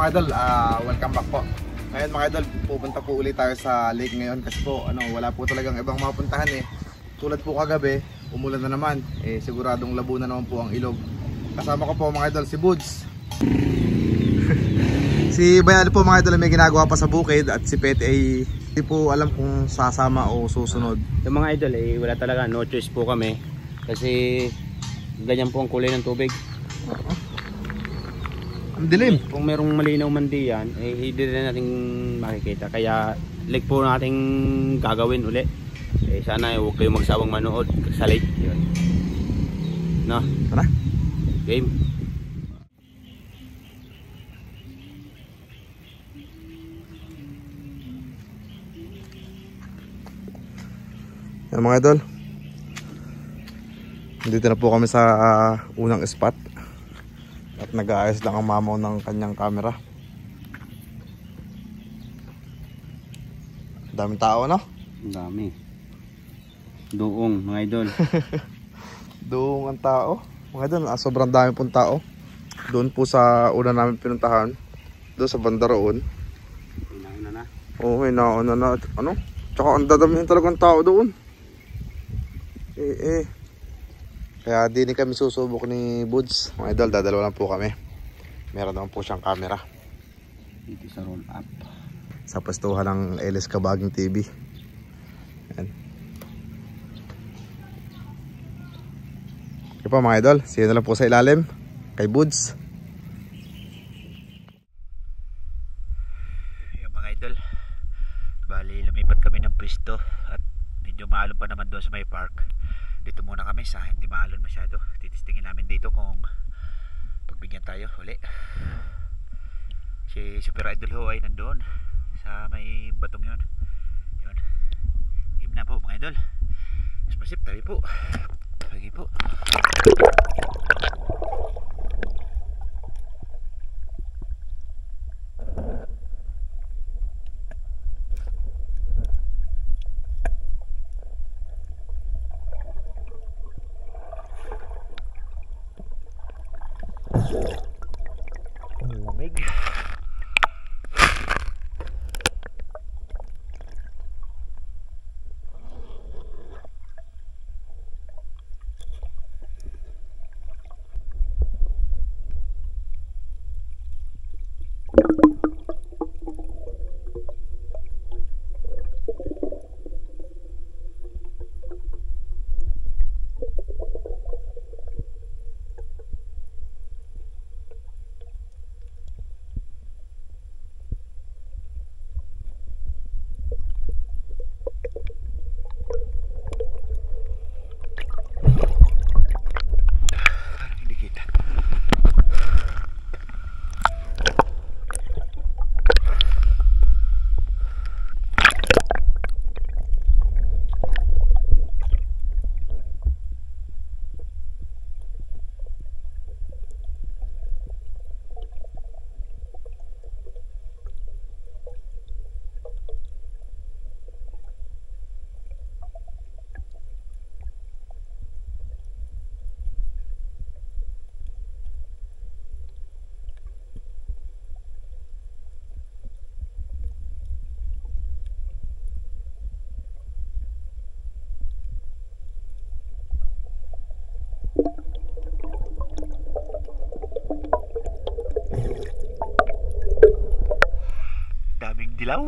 mga idol, welcome back po. Ngayon mga idol, pupunta po ulit tayo sa lake ngayon kasi po wala po talagang ibang mapuntahan eh. Tulad po kagabi, umulan na naman, siguradong labo na naman po ang ilog. Kasama ko po mga idol si Buds. Si Bayali po mga idol may ginagawa pa sa bukid at si Pet ay hindi po alam kung sasama o susunod. Yung mga idol wala talaga, no choice po kami kasi ganyan po ang kulay ng tubig. Ang dilim. Kung merong malinaw man diyan, hindi rin natin makikita. Kaya lake po nating gagawin uli. Sana huwag kayong magsawang manood sa lake. Yun. No? Tara. Game. Yan mga idol. Dito na po kami sa unang spot. At nag-aayos lang ang mamaw ng kanyang camera. Daming tao, no? Dami. Doong mga idol. Doong ang tao. Mga idol, sobrang dami pong tao. Doon po sa una namin pinuntahan. Doon sa banda roon. Inauna na. Oo, inauna na. Ano? Tsaka ang dadamihan talagang tao doon. Kaya di kami susubok ni Buds. Mga idol, dadalawa lang po kami. Meron naman po siyang camera. Dito sa roll up. Sa pastuhan ng LS Kabaging TV. Yan. Okay po mga idol, see you na lang po sa ilalim kay Buds. Yung mga idol, bali lumipat kami ng pwesto at medyo maalon pa naman doon sa may park. Dito muna kami sa hindi maalon masyado. Titistingin namin dito kung pagbigyan tayo uli. Si Super Idol ho ay nandoon sa may batong yun. Yun. Game na po mga idol. Spasip tayo po. Lagi po. Lamig. Daming dilaw.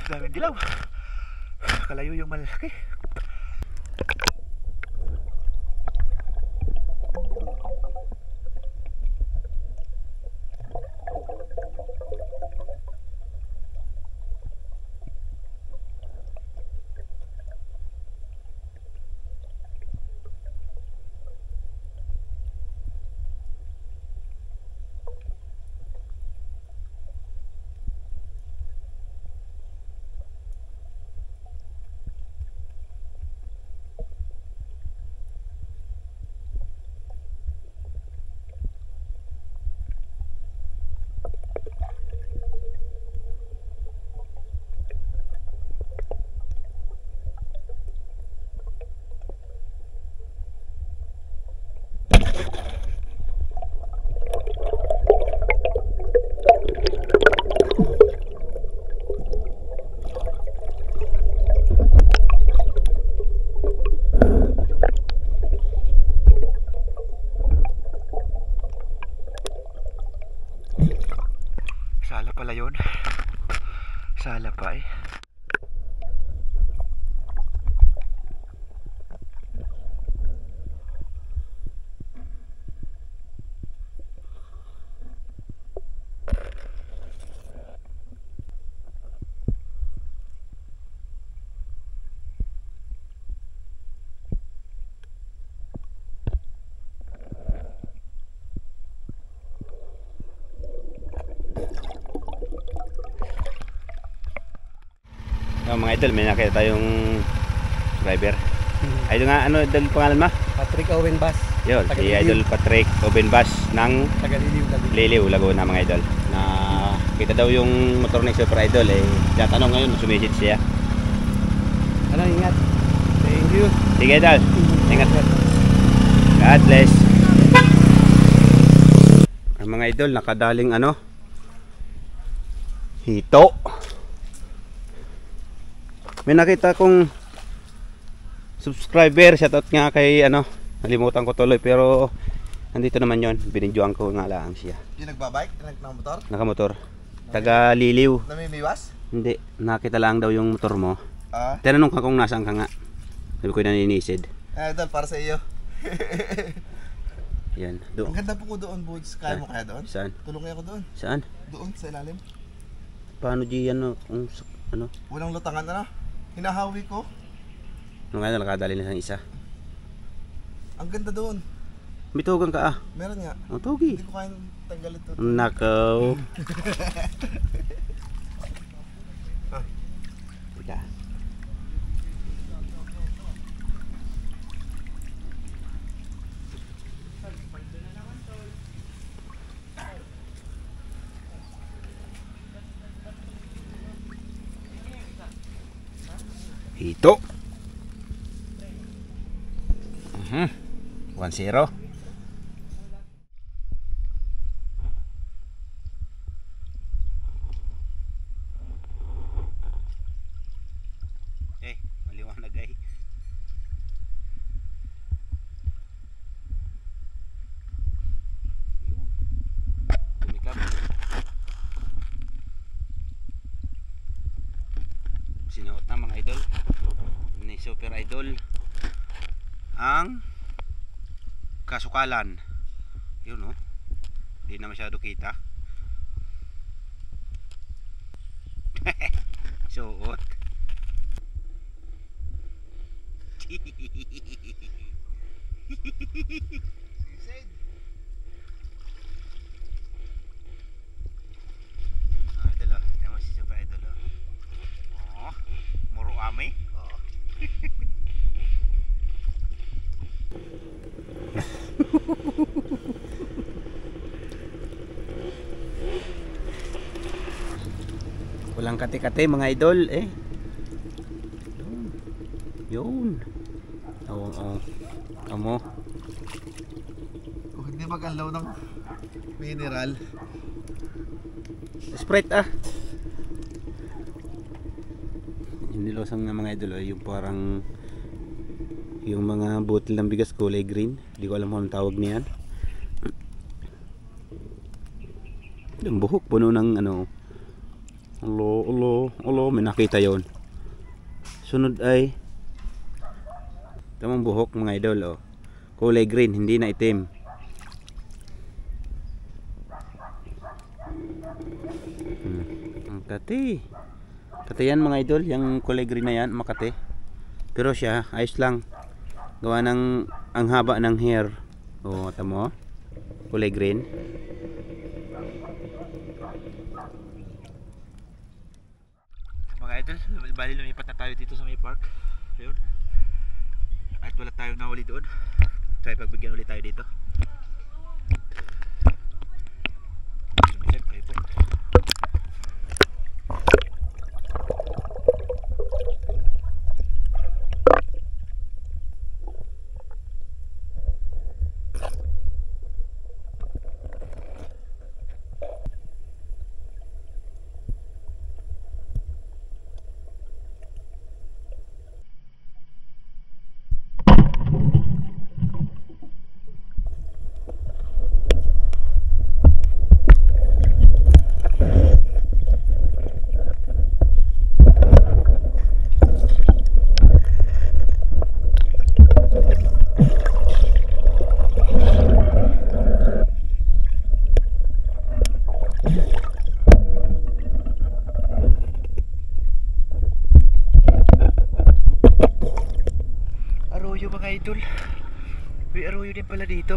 Daming dilaw. Kalayo yung malaki. doon. Sala pa eh. Mga idol, may nakita tayong driver. Idol nga, ano idol pangalan mo? Patrick Owen Bass. Yun, si Idol Patrick Owen Bass ng Liliw, Laguna mga idol. Na kita daw yung motor ni Super Idol eh. Tatanong ngayon, sumisid siya. Ano, ingat. Thank you. Sige idol, ingat. God bless. Ang mga idol, nakadaling ano? Hito. May nakita kong subscriber, shoutout nga kay ano, nalimutan ko tuloy pero nandito naman yon, binidyoan ko nga lang siya. Yung nagbabike, nakamotor? Nakamotor. Taga Liliw. Namimiwas? Hindi, nakita lang daw yung motor mo. Ah. Tinanong ka kung nasaan ka nga. Sabi ko naninisid. Idol, para sa iyo. Yan, Ang doon. ganda po ko doon, Buds. Kaya mo kaya doon? Saan? Tulungan ako doon. Saan? Doon, sa ilalim. Paano di ano, ano? Walang lutangan na. Hinahawi ko. Nung ano, nakadali na ng isa. Ang ganda doon. Bitugan ka ah. Meron nga. Ang tugi. Hindi ko kayang tanggal ito. Nakaw. Teka. Ito. 1-0. Maliwanag ay. Tumikap. Sinuot na mga idol ni Super Idol ang kasukalan. Yun oh. Hindi na masyado kita. Suot. Idol oh. Tama si Super Idol oh. Oh, muro ame. Oo. Walang kate-kate mga idol eh. Yun. Oo, oo. Amo. Kung hindi mag-allow ng mineral. Sprite ah. Nilosang nga mga idol yung parang yung mga bottle ng bigas kulay green. Hindi ko alam kung anong tawag niyan. Yung buhok puno ng ano. Alo, may nakita yon. Sunod ay tamang buhok mga idol oh. Kulay green, hindi na itim. Ang kati. Kati yan mga idol, yung kulay green na yan, makati. Pero siya, ayos lang. Gawa ng ang haba ng hair. Oh, tamo. Kulay green. Mga idol, bali lumipat na tayo dito sa may park. Ayun. At wala tayong nahuli doon. Try pagbigyan ulit tayo dito. Sumisid kayo po. idol. May arroyo din pala dito.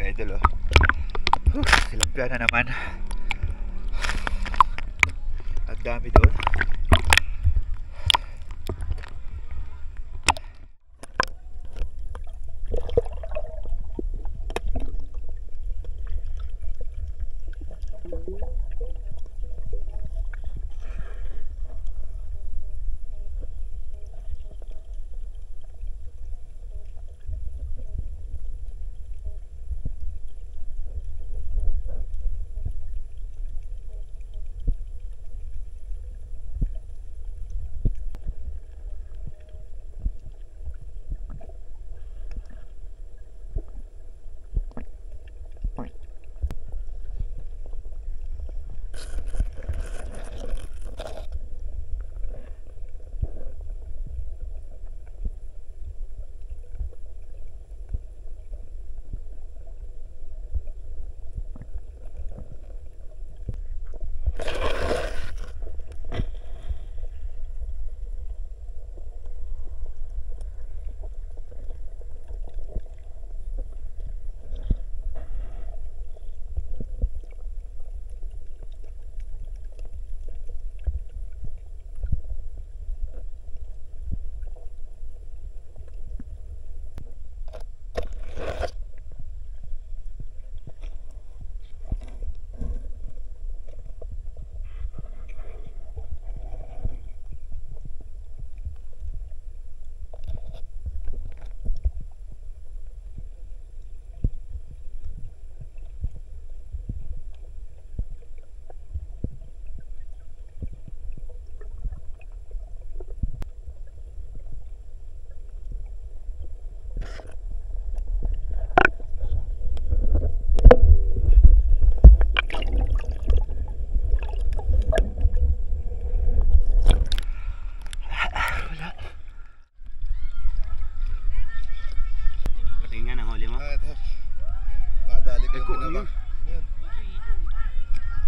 Idol, oh. Tilapia na naman. Ang dami doon.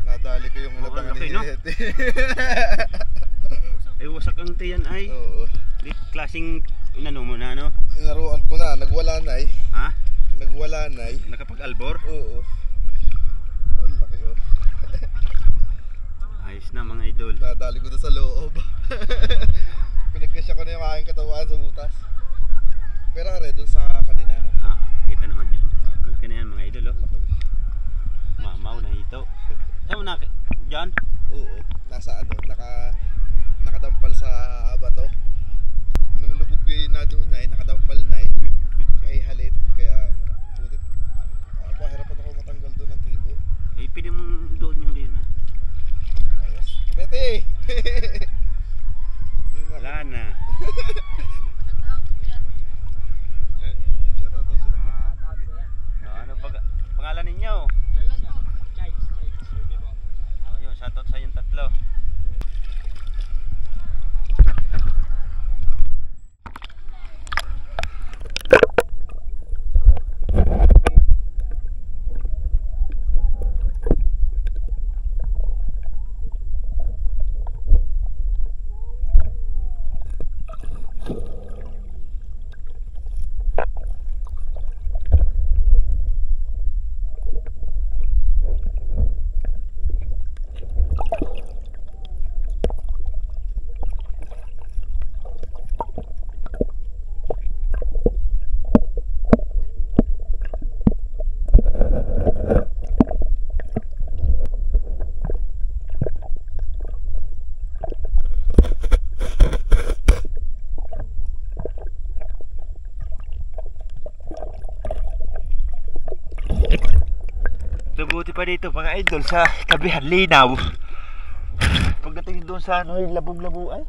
Nadali ko yung inabang ni Ete. Ay, wasak ang tiyan ay. Oo. Di klaseng inano mo na, no? Inaruan ko na, nagwala na eh. Ha? Nagwala na eh. Nakapag-albor? Oo. Ang laki oh. Ayos na mga idol. Nadali ko na sa loob. Pinagkasya ko na yung aking katawan sa butas. Pero are, dun sa kadinanan. Kita naman yun. Malaki na yan mga idol, oh. Mamaw na ito. Saan mo na? Diyan? Oo. Nasa ano, nakadampal sa bato. Nung lubog kayo na doon ay, nakadampal na eh. Ay halit, kaya ano, butit. Pahirapan ako matanggal doon ng tibo. Eh, pwede mong doon yung din, ha? Ayos. Pete! Wala na. Ano pangalan ninyo? Yun, shoutout sa yung tatlo. Mabuti pa dito mga idol sa kabihan linaw. Pagdating doon sa ano, yung labong-labo ay